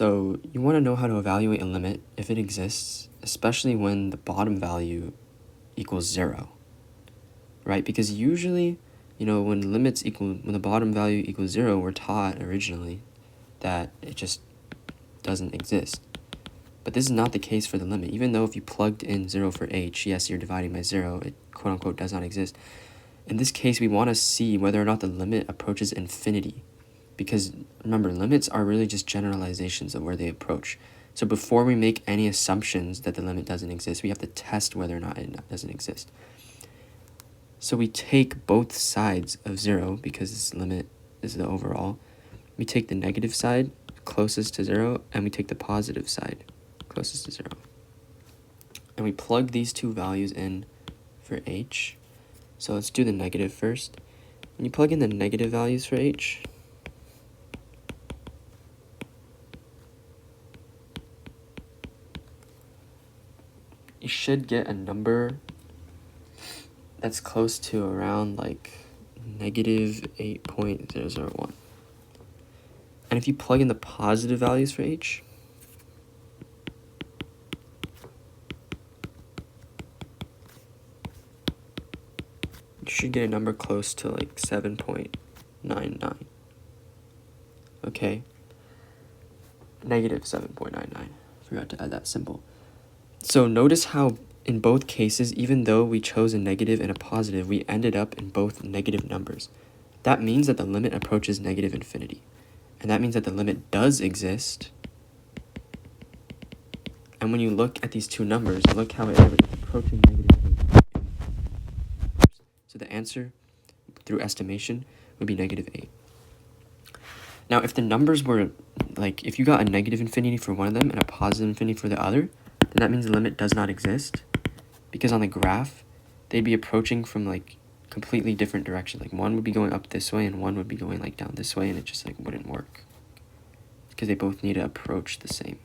So you want to know how to evaluate a limit if it exists, especially when the bottom value equals 0, right? Because usually, when the bottom value equals 0, we're taught originally that it just doesn't exist. But this is not the case for the limit. Even though if you plugged in 0 for h, yes, you're dividing by 0, it quote-unquote does not exist. In this case, we want to see whether or not the limit approaches infinity. Because remember, limits are really just generalizations of where they approach. So before we make any assumptions that the limit doesn't exist, we have to test whether or not it doesn't exist. So we take both sides of 0, because this limit is the overall. We take the negative side closest to 0, and we take the positive side closest to 0. And we plug these two values in for h. So let's do the negative first. When you plug in the negative values for h, you should get a number that's close to around like negative 8.001. And if you plug in the positive values for h, you should get a number close to like 7.99. Okay? Negative 7.99. Forgot to add that symbol. So notice how in both cases, even though we chose a negative and a positive, we ended up in both negative numbers. That means that the limit approaches negative infinity. And that means that the limit does exist. And when you look at these two numbers, look how it's approaching negative 8. So the answer, through estimation, would be negative 8. Now, if the numbers were, like, if you got a negative infinity for one of them and a positive infinity for the other, then that means the limit does not exist. Because on the graph, they'd be approaching from, like, completely different directions. Like, one would be going up this way and one would be going, like, down this way, and it just, like, wouldn't work. Because they both need to approach the same.